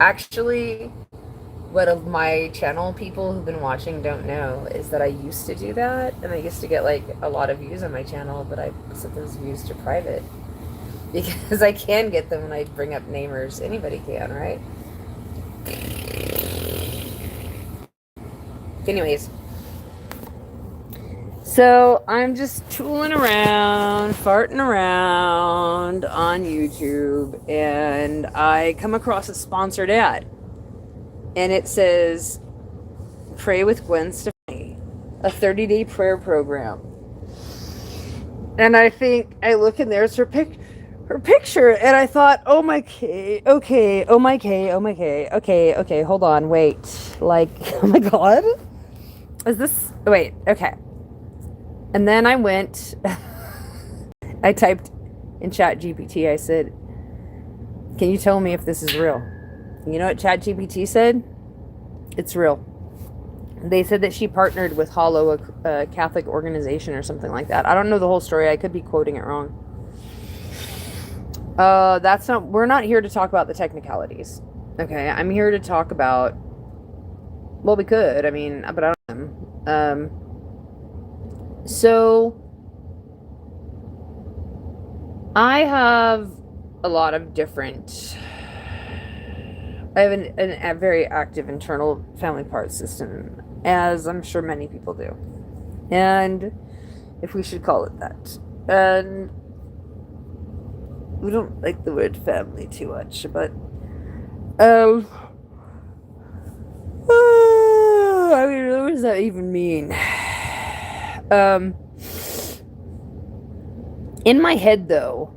Actually, what of my channel people who've been watching don't know is that I used to do that, and I used to get like a lot of views on my channel, but I set those views to private because I can get them when I bring up namers. Anybody can, right? Anyways, so I'm just tooling around, farting around on YouTube, and I come across a sponsored ad, and it says, "Pray with Gwen Stefani, a 30-day prayer program." And I look and there's her picture, and I thought, oh my K, okay, oh my K, oh my K, okay, hold on, wait, like, oh my God, is this, wait, okay. And then I went, I typed in Chat GPT, I said, can you tell me if this is real? You know what Chat GPT said? It's real. They said that she partnered with Hollow, a Catholic organization or something like that. I don't know the whole story. I could be quoting it wrong. We're not here to talk about the technicalities. Okay, I'm here to talk about, well, we could, I mean, but I don't know. So, I have a lot of different, I have a very active internal family part system, as I'm sure many people do. And if we should call it that. And we don't like the word family too much, but I mean, what does that even mean? In my head, though,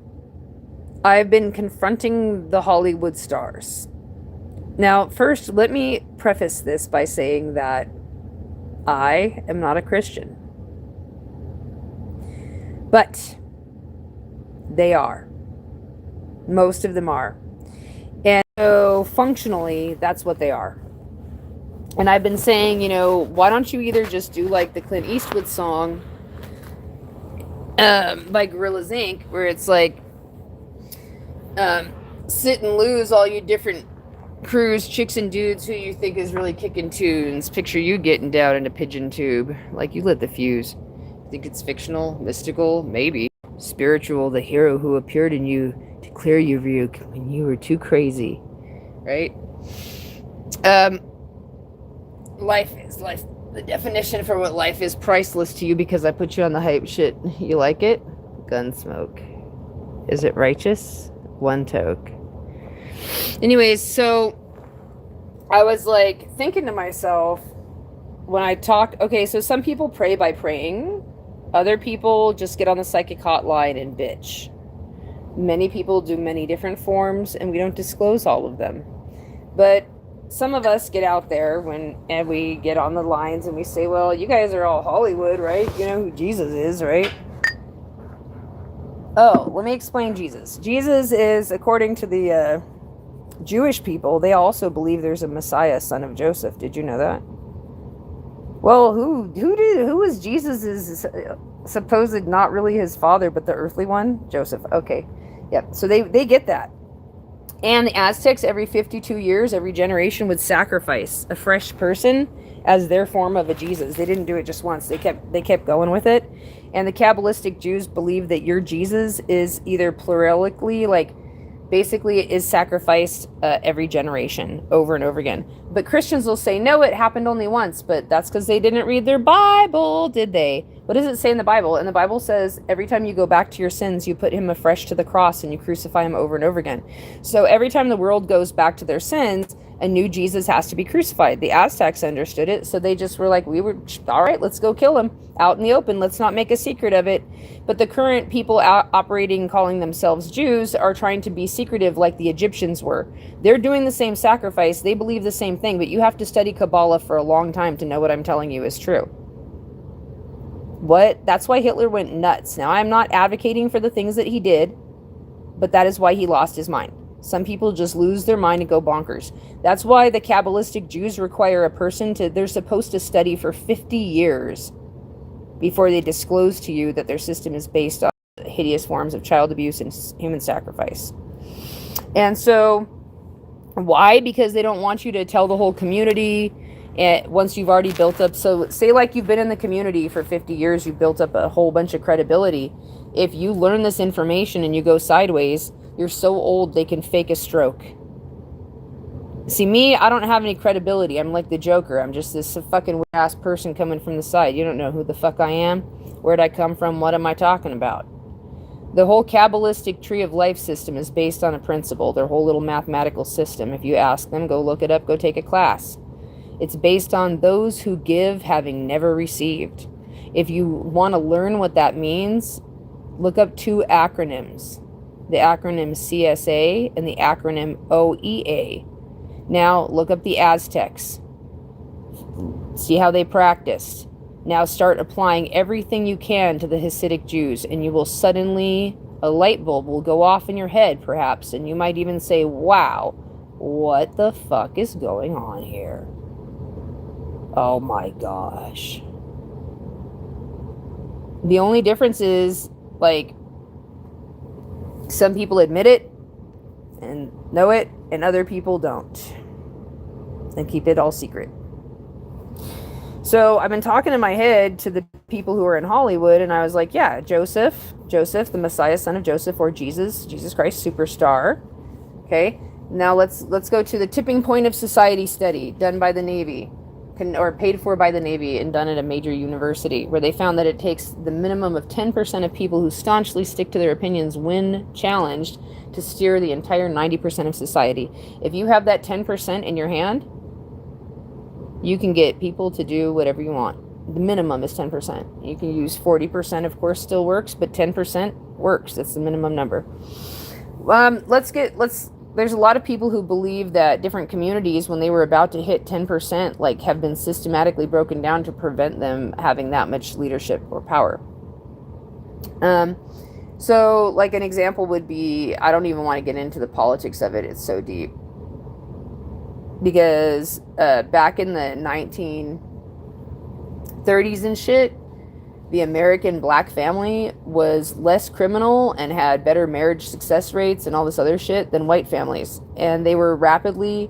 I've been confronting the Hollywood stars. Now, first, let me preface this by saying that I am not a Christian, but they are. Most of them are. And so, functionally, that's what they are. And I've been saying, why don't you either just do like the Clint Eastwood song by Gorillaz Inc., where it's like, sit and lose all you different crews, chicks and dudes who you think is really kicking tunes. Picture you getting down in a pigeon tube. Like, you lit the fuse. Think it's fictional, mystical, maybe. Spiritual, the hero who appeared in you to clear you when you were too crazy. Right? Life is life. The definition for what life is priceless to you because I put you on the hype shit. You like it? Gunsmoke. Is it righteous? One toke. Anyways, so I was like thinking to myself when I talked, okay, so some people pray by praying. Other people just get on the psychic hotline and bitch. Many people do many different forms, and we don't disclose all of them. But some of us get out there and we get on the lines and we say, well, you guys are all Hollywood, right? You know who Jesus is, right? Oh, let me explain Jesus. Jesus is, according to the Jewish people, they also believe there's a Messiah, son of Joseph. Did you know that? Well, who was Jesus' supposed not really his father, but the earthly one? Joseph. Okay. Yep. So they get that. And the Aztecs, every 52 years, every generation would sacrifice a fresh person as their form of a Jesus. They didn't do it just once. They kept going with it. And the Kabbalistic Jews believe that your Jesus is either pluralically, like basically is sacrificed every generation over and over again. But Christians will say, no, it happened only once. But that's because they didn't read their Bible, did they? What does it say in the Bible? And the Bible says every time you go back to your sins, you put him afresh to the cross and you crucify him over and over again. So every time the world goes back to their sins, a new Jesus has to be crucified. The Aztecs understood it, so they just were like, all right, let's go kill him out in the open. Let's not make a secret of it. But the current people operating, calling themselves Jews, are trying to be secretive like the Egyptians were. They're doing the same sacrifice. They believe the same thing, but you have to study Kabbalah for a long time to know what I'm telling you is true. That's why Hitler went nuts. Now, I'm not advocating for the things that he did, but that is why he lost his mind. Some people just lose their mind and go bonkers. That's why the Kabbalistic Jews require a person they're supposed to study for 50 years before they disclose to you that their system is based on hideous forms of child abuse and human sacrifice. And so Why? Because they don't want you to tell the whole community once you've already built up. So say like you've been in the community for 50 years, you've built up a whole bunch of credibility. If you learn this information and you go sideways, you're so old they can fake a stroke. See, me, I don't have any credibility. I'm like the Joker. I'm just this fucking weird ass person coming from the side. You don't know who the fuck I am. Where'd I come from? What am I talking about? The whole Kabbalistic tree of life system is based on a principle, their whole little mathematical system. If you ask them, go look it up, go take a class. It's based on those who give having never received. If you want to learn what that means, look up two acronyms. The acronym CSA and the acronym OEA. Now look up the Aztecs. See how they practiced. Now start applying everything you can to the Hasidic Jews, and you will suddenly, a light bulb will go off in your head, perhaps, and you might even say, wow, what the fuck is going on here? Oh my gosh. The only difference is, like, some people admit it and know it, and other people don't. And keep it all secret. So I've been talking in my head to the people who are in Hollywood, and I was like, yeah, Joseph, the Messiah, son of Joseph, or Jesus Christ, superstar. Okay, now let's go to the tipping point of society study done by the Navy, or paid for by the Navy and done at a major university, where they found that it takes the minimum of 10% of people who staunchly stick to their opinions when challenged to steer the entire 90% of society. If you have that 10% in your hand, you can get people to do whatever you want. The minimum is 10%. You can use 40%, of course, still works, but 10% works. That's the minimum number. There's a lot of people who believe that different communities, when they were about to hit 10%, like, have been systematically broken down to prevent them having that much leadership or power. So, like, an example would be, I don't even want to get into the politics of it. It's so deep. Because back in the 1930s and shit, the American black family was less criminal and had better marriage success rates and all this other shit than white families. And they were rapidly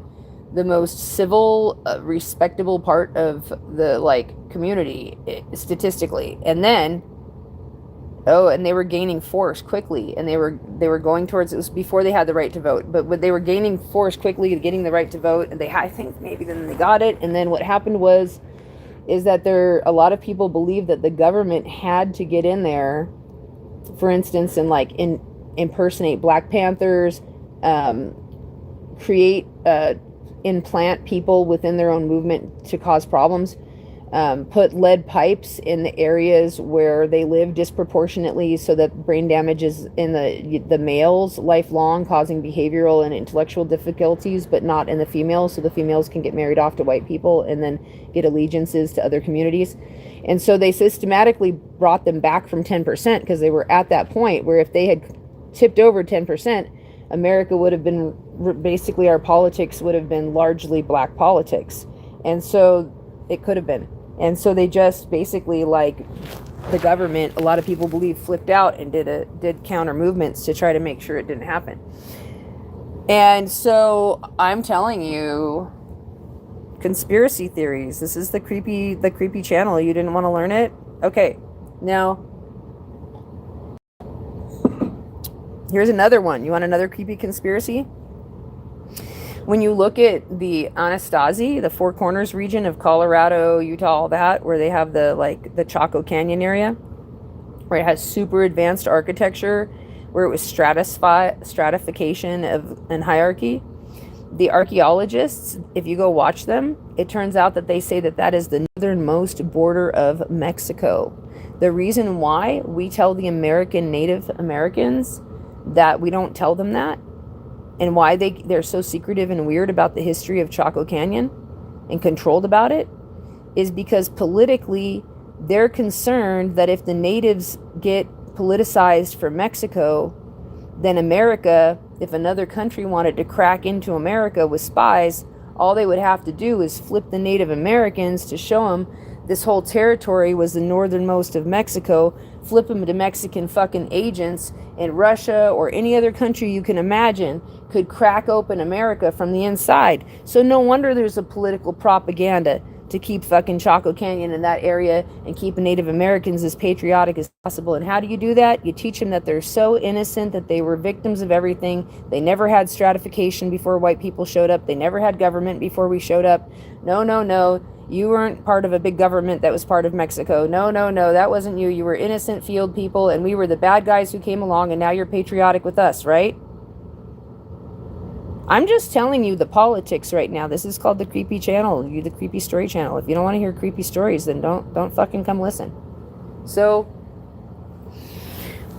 the most civil, respectable part of the, like, community, statistically. And then, and they were gaining force quickly, and they were going towards, it was before they had the right to vote, but when they were gaining force quickly, getting the right to vote, and I think maybe then they got it. And then what happened is that a lot of people believed that the government had to get in there, for instance, and like impersonate Black Panthers, implant people within their own movement to cause problems, put lead pipes in the areas where they live disproportionately, so that brain damage is in the males lifelong, causing behavioral and intellectual difficulties, but not in the females, so the females can get married off to white people and then get allegiances to other communities. And so they systematically brought them back from 10%, because they were at that point where if they had tipped over 10%, America would have been, basically our politics would have been largely black politics. And so it could have been. And so they just basically, like, the government, a lot of people believe, flipped out and did counter movements to try to make sure it didn't happen. And so I'm telling you, conspiracy theories. This is the creepy channel. You didn't want to learn it? Okay. Now, here's another one. You want another creepy conspiracy? When you look at the Anasazi, the Four Corners region of Colorado, Utah, all that, where they have the Chaco Canyon area, where it has super advanced architecture, where it was stratification and hierarchy, the archaeologists, if you go watch them, it turns out that they say that is the northernmost border of Mexico. The reason why we tell the Native Americans that we don't tell them that, and why they're so secretive and weird about the history of Chaco Canyon and controlled about it, is because politically they're concerned that if the natives get politicized for Mexico, then America, if another country wanted to crack into America with spies, all they would have to do is flip the Native Americans to show them this whole territory was the northernmost of Mexico flip them to Mexican fucking agents, and Russia or any other country you can imagine could crack open America from the inside. So no wonder there's a political propaganda to keep fucking Chaco Canyon in that area and keep Native Americans as patriotic as possible. And how do you do that? You teach them that they're so innocent, that they were victims of everything. They never had stratification before white people showed up. They never had government before we showed up. No, no, no. You weren't part of a big government that was part of Mexico. No, no, no. That wasn't you. You were innocent field people, and we were the bad guys who came along, and now you're patriotic with us, right? I'm just telling you the politics right now. This is called the Creepy Channel, the Creepy Story Channel. If you don't want to hear creepy stories, then don't fucking come listen. So,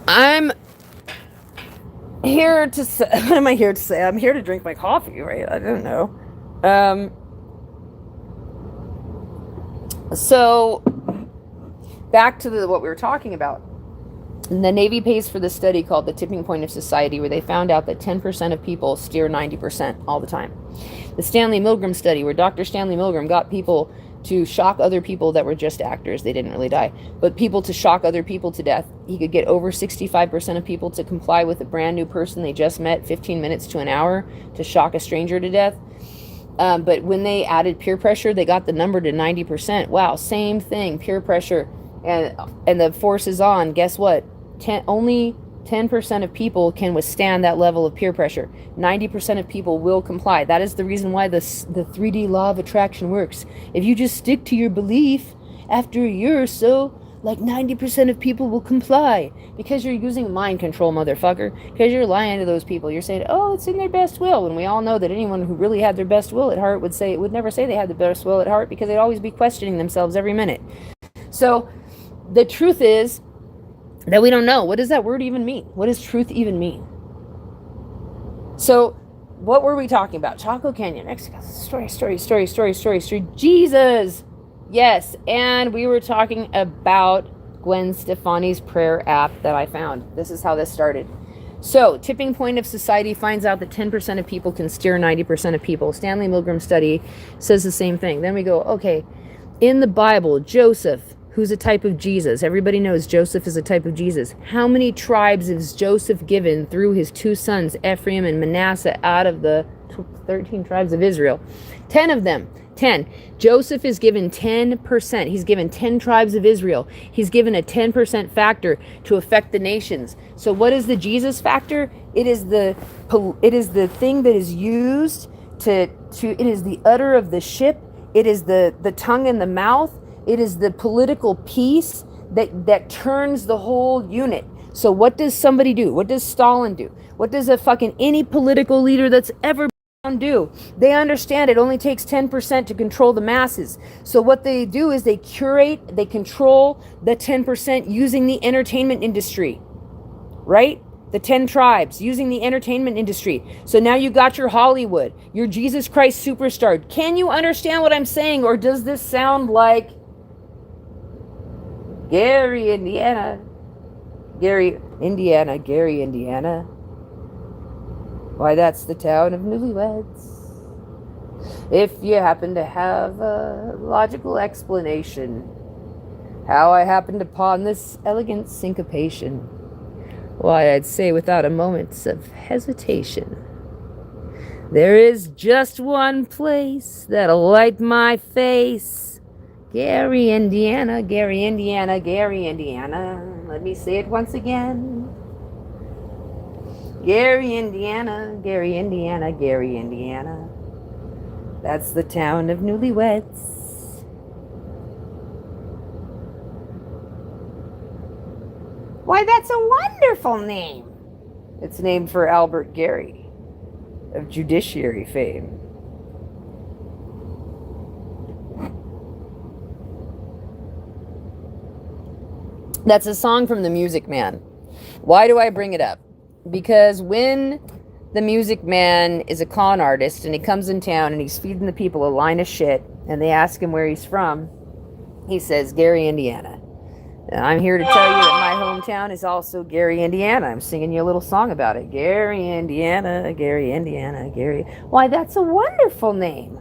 I'm here to say, what am I here to say? I'm here to drink my coffee, right? I don't know. So, back to what we were talking about. And the Navy pays for this study called The Tipping Point of Society, where they found out that 10% of people steer 90% all the time. The Stanley Milgram study, where Dr. Stanley Milgram got people to shock other people that were just actors. They didn't really die. But people to shock other people to death. He could get over 65% of people to comply with a brand new person they just met 15 minutes to an hour to shock a stranger to death. But when they added peer pressure, they got the number to 90%. Wow, same thing, peer pressure. And the force is on. Guess what? Only 10% of people can withstand that level of peer pressure. 90% of people will comply. That is the reason why the 3D law of attraction works. If you just stick to your belief, after a year or so, like 90% of people will comply. Because you're using mind control, motherfucker. Because you're lying to those people. You're saying, oh, it's in their best will. And we all know that anyone who really had their best will at heart would never say they had the best will at heart, because they'd always be questioning themselves every minute. So the truth is that we don't know. What does that word even mean? What does truth even mean? So, what were we talking about? Chaco Canyon, Mexico. Story. Jesus! Yes, and we were talking about Gwen Stefani's prayer app that I found. This is how this started. So, Tipping Point of Society finds out that 10% of people can steer 90% of people. Stanley Milgram study says the same thing. Then we go, okay, in the Bible, Joseph, who's a type of Jesus. Everybody knows Joseph is a type of Jesus. How many tribes is Joseph given through his two sons, Ephraim and Manasseh, out of the 13 tribes of Israel? 10 of them. 10. Joseph is given 10%. He's given 10 tribes of Israel. He's given a 10% factor to affect the nations. So what is the Jesus factor? It is the thing that is used to it is the udder of the ship. It is the tongue and the mouth. It is the political piece that turns the whole unit. So what does somebody do? What does Stalin do? What does any political leader that's ever do? They understand it only takes 10% to control the masses. So what they do is they control the 10% using the entertainment industry, right? The 10 tribes using the entertainment industry. So now you got your Hollywood, your Jesus Christ superstar. Can you understand what I'm saying? Or does this sound like Gary, Indiana? Why, that's the town of newlyweds. If you happen to have a logical explanation how I happened upon this elegant syncopation, why, I'd say without a moment of hesitation, there is just one place that'll light my face. Gary, Indiana. Let me say it once again. Gary, Indiana. That's the town of newlyweds. Why, that's a wonderful name. It's named for Albert Gary of judiciary fame. That's a song from The Music Man. Why do I bring it up? Because when the Music Man is a con artist and he comes in town and he's feeding the people a line of shit and they ask him where he's from, he says, Gary, Indiana. And I'm here to tell you that my hometown is also Gary, Indiana. I'm singing you a little song about it. Gary, Indiana. Why, that's a wonderful name.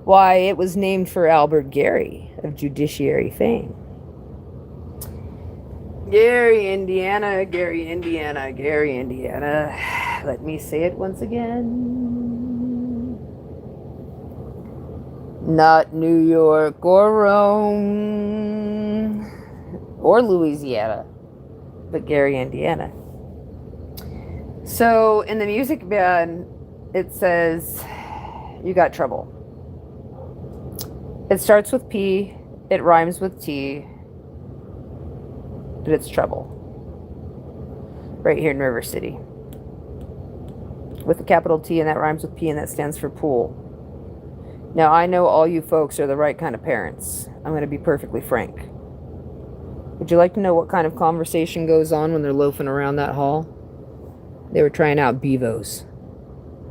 Why, it was named for Albert Gary of judiciary fame. Gary, Indiana, Gary, Indiana, Gary, Indiana. Let me say it once again. Not New York or Rome or Louisiana, but Gary, Indiana. So in the music band, it says, you got trouble. It starts with P, it rhymes with T, but it's trouble. Right here in River City. With a capital T, and that rhymes with P, and that stands for pool. Now, I know all you folks are the right kind of parents. I'm going to be perfectly frank. Would you like to know what kind of conversation goes on when they're loafing around that hall? They were trying out Bevos,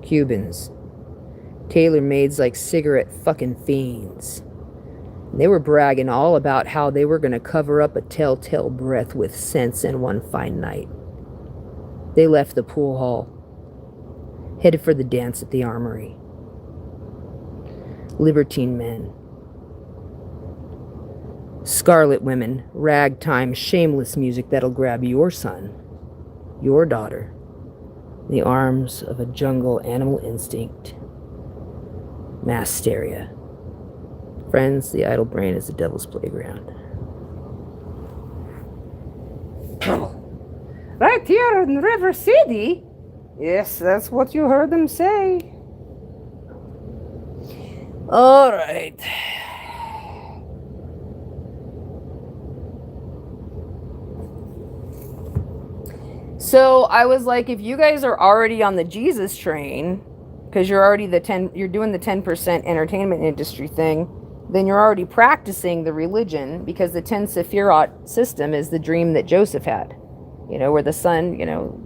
Cubans, tailor-mades like cigarette fucking fiends. They were bragging all about how they were going to cover up a telltale breath with sense in one fine night. They left the pool hall, headed for the dance at the Armory. Libertine men, scarlet women, ragtime, shameless music that'll grab your son, your daughter, in the arms of a jungle animal instinct. Mass hysteria. Friends, the idle brain is the devil's playground. Right here in River City? Yes, that's what you heard them say. All right. So I was like, if you guys are already on the Jesus train, because you're already you're doing the 10% entertainment industry thing, then you're already practicing the religion, because the 10 Sephirot system is the dream that Joseph had. You know, where the son,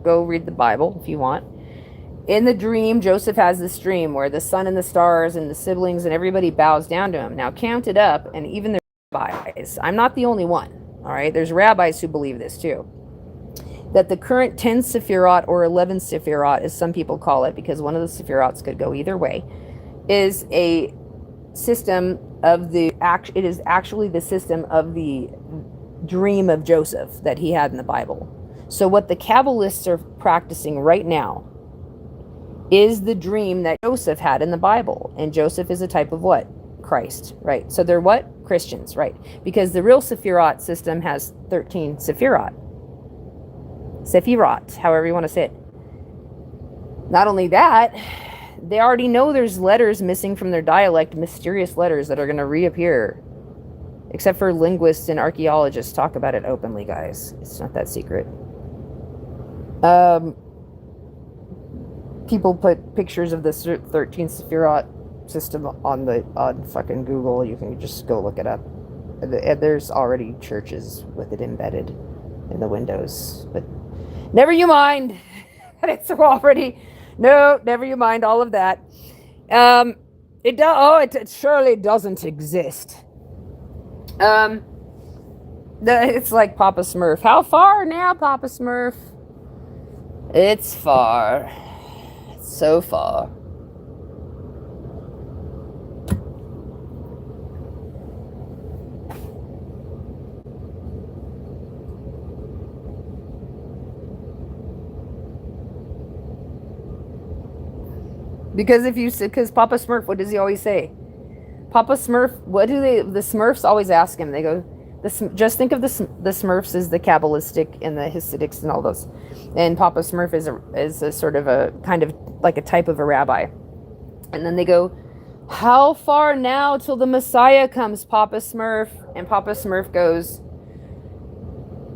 go read the Bible if you want. In the dream, Joseph has this dream where the sun and the stars and the siblings and everybody bows down to him. Now, count it up, and even the rabbis, I'm not the only one, all right? There's rabbis who believe this too. That the current 10 Sephirot, or 11 Sephirot, as some people call it, because one of the Sephirots could go either way, is a system of it is actually the system of the dream of Joseph that he had in the Bible. So what the Kabbalists are practicing right now is the dream that Joseph had in the Bible. And Joseph is a type of what? Christ, right? So they're what? Christians, right? Because the real Sephirot system has 13 Sephirot, however you want to say it. Not only that, they already know there's letters missing from their dialect, mysterious letters that are going to reappear. Except for linguists and archaeologists talk about it openly, guys. It's not that secret. People put pictures of the 13th Sephirot system on fucking Google. You can just go look it up. There's already churches with it embedded in the windows. But never you mind. It's already... No, never you mind all of that. It surely doesn't exist. It's like Papa Smurf. How far now, Papa Smurf? It's far. It's so far. Because Papa Smurf, what does he always say? Papa Smurf, the Smurfs always ask him, they go, just think of the Smurfs as the Kabbalistic and the Hasidics and all those. And Papa Smurf is a sort of a kind of like a type of a rabbi. And then they go, how far now till the Messiah comes, Papa Smurf? And Papa Smurf goes,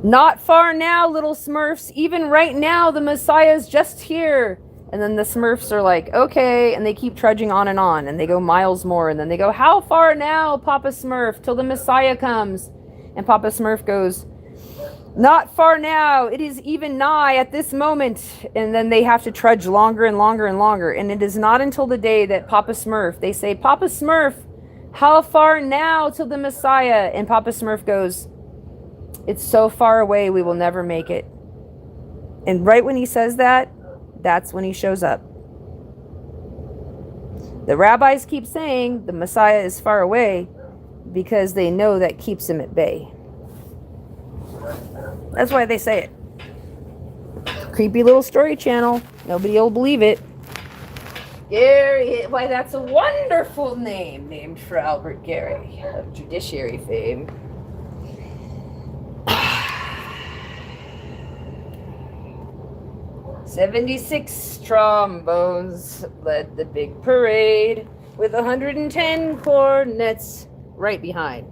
not far now, little Smurfs. Even right now, the Messiah's just here. And then the Smurfs are like, okay, and they keep trudging on, and they go miles more, and then they go, how far now, Papa Smurf, till the Messiah comes? And Papa Smurf goes, not far now, it is even nigh at this moment. And then they have to trudge longer and longer and longer, and it is not until the day that Papa Smurf, they say, Papa Smurf, how far now till the Messiah? And Papa Smurf goes, it's so far away, we will never make it. And right when he says that, that's when he shows up. The rabbis keep saying the Messiah is far away because they know that keeps him at bay. That's why they say it. Creepy little story channel. Nobody will believe it. Gary, why that's a wonderful name, named for Albert Gary of judiciary fame. "76 trombones led the big parade with 110 cornets right behind.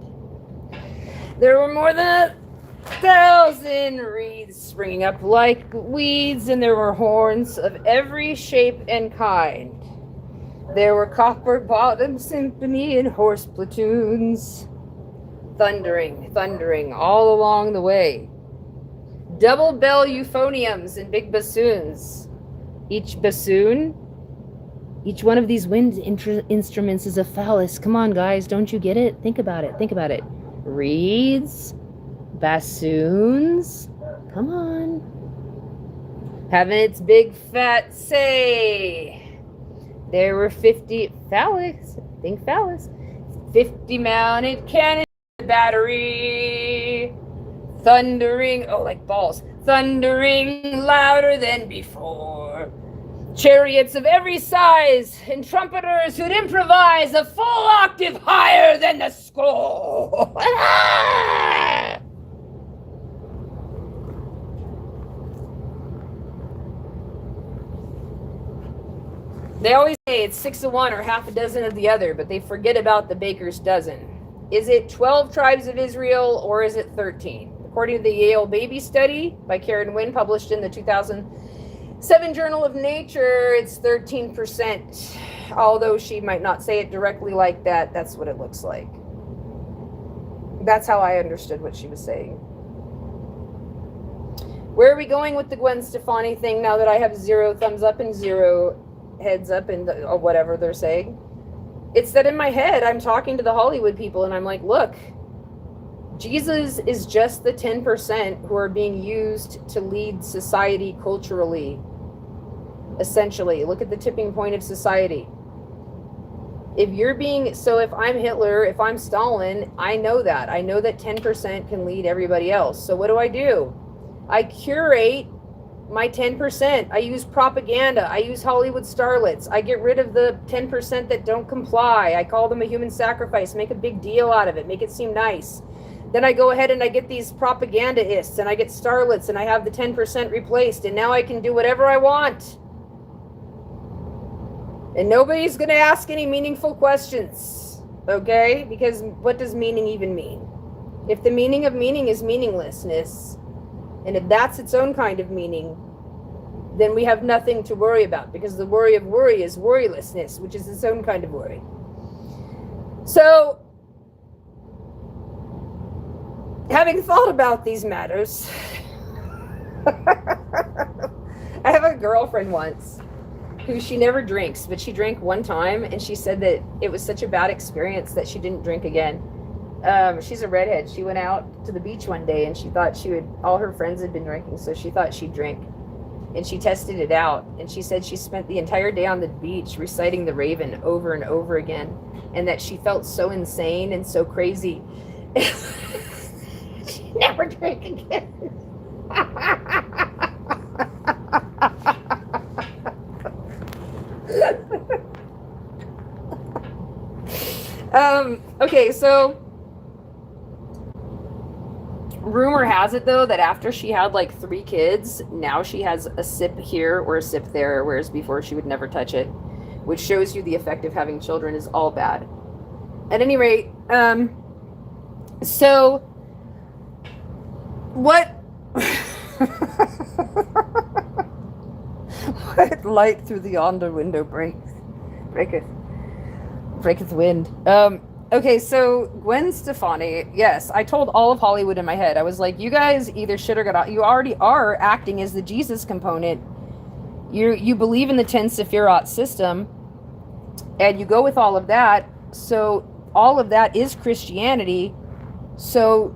There were more than 1,000 wreaths springing up like weeds, and there were horns of every shape and kind. There were copper-bottom symphony and horse platoons, thundering all along the way. Double bell euphoniums and big bassoons. Each bassoon, each one of these wind instruments is a phallus. Come on, guys, don't you get it? Think about it. Reeds, bassoons, come on. Having its big fat say. There were 50 phallus, 50 mounted cannon battery. Thundering, like balls, thundering louder than before. Chariots of every size and trumpeters who'd improvise a full octave higher than the score. They always say it's 6 of one or half a dozen of the other, but they forget about the baker's dozen. Is it 12 tribes of Israel or is it 13? According to the Yale Baby Study by Karen Wynn, published in the 2007 Journal of Nature, it's 13%. Although she might not say it directly like that, that's what it looks like. That's how I understood what she was saying. Where are we going with the Gwen Stefani thing now that I have 0 thumbs up and 0 heads up and whatever they're saying? It's that in my head, I'm talking to the Hollywood people and I'm like, look, Jesus is just the 10% who are being used to lead society culturally. Essentially, look at the tipping point of society. If I'm Hitler, if I'm Stalin, I know that 10% can lead everybody else. So what do? I curate my 10%. I use propaganda. I use Hollywood starlets. I get rid of the 10% that don't comply. I call them a human sacrifice, make a big deal out of it, make it seem nice. Then I go ahead and I get these propagandaists and I get starlets and I have the 10% replaced, and now I can do whatever I want. And nobody's going to ask any meaningful questions, okay? Because what does meaning even mean? If the meaning of meaning is meaninglessness, and if that's its own kind of meaning, then we have nothing to worry about, because the worry of worry is worrylessness, which is its own kind of worry. So, having thought about these matters, I have a girlfriend once who she never drinks, but she drank one time, and she said that it was such a bad experience that she didn't drink again. She's a redhead. She went out to the beach one day and she thought all her friends had been drinking, so she thought she'd drink. And she tested it out, and she said she spent the entire day on the beach reciting the Raven over and over again, and that she felt so insane and so crazy. She never drank again. Okay, so rumor has it, though, that after she had like 3 kids, now she has a sip here or a sip there, whereas before she would never touch it, which shows you the effect of having children is all bad. At any rate, so what what light through the yonder window breaketh wind. Okay, so Gwen Stefani, yes, I told all of Hollywood in my head. I was like, you guys either shit or get out. You already are acting as the Jesus component. You believe in the 10 Sephirot system, and you go with all of that. So all of that is Christianity. So,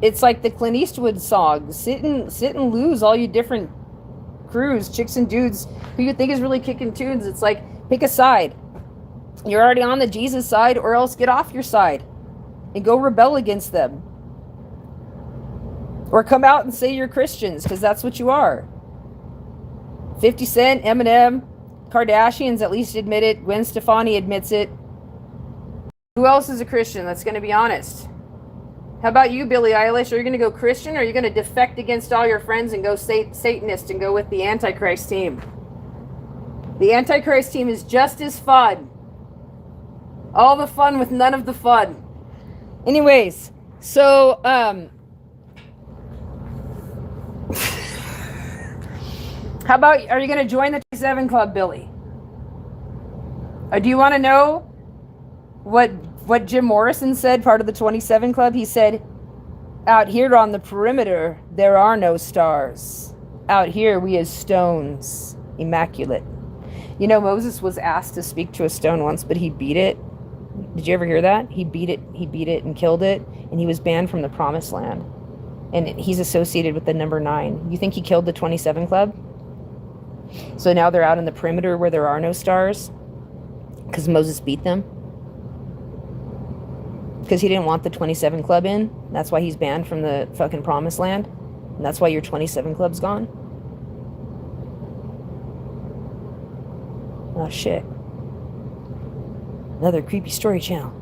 it's like the Clint Eastwood song, sit and lose, all you different crews, chicks and dudes who you think is really kicking tunes. It's like, pick a side. You're already on the Jesus side, or else get off your side and go rebel against them. Or come out and say you're Christians, because that's what you are. 50 Cent, Eminem, Kardashians at least admit it. Gwen Stefani admits it. Who else is a Christian that's going to be honest? How about you, Billie Eilish? Are you going to go Christian, or are you going to defect against all your friends and go Satanist and go with the Antichrist team? The Antichrist team is just as fun. All the fun with none of the fun. Anyways, so, how about, are you going to join the 27 Club, Billy? Or do you want to know what Jim Morrison said, part of the 27 Club? He said, out here on the perimeter, there are no stars. Out here, we as stones, immaculate. You know, Moses was asked to speak to a stone once, but he beat it. Did you ever hear that? He beat it and killed it, and he was banned from the Promised Land. And he's associated with the number 9. You think he killed the 27 Club? So now they're out in the perimeter where there are no stars? Because Moses beat them? Because he didn't want the 27 Club in? That's why he's banned from the fucking Promised Land? And that's why your 27 Club's gone? Oh, shit. Another creepy story channel.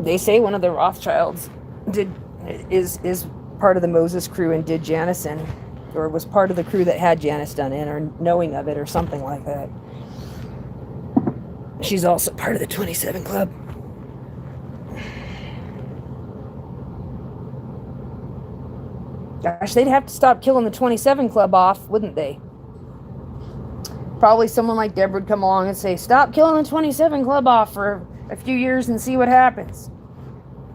They say one of the Rothschilds is part of the Moses crew and did Janison, or was part of the crew that had Janice done in, or knowing of it, or something like that. She's also part of the 27 Club. Gosh, they'd have to stop killing the 27 Club off, wouldn't they? Probably someone like Deborah would come along and say, stop killing the 27 Club off for a few years and see what happens.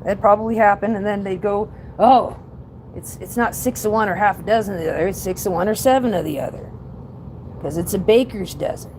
That'd probably happen, and then they'd go, oh, it's not 6 of one or half a dozen of the other, it's 6 of one or 7 of the other. Because it's a baker's dozen.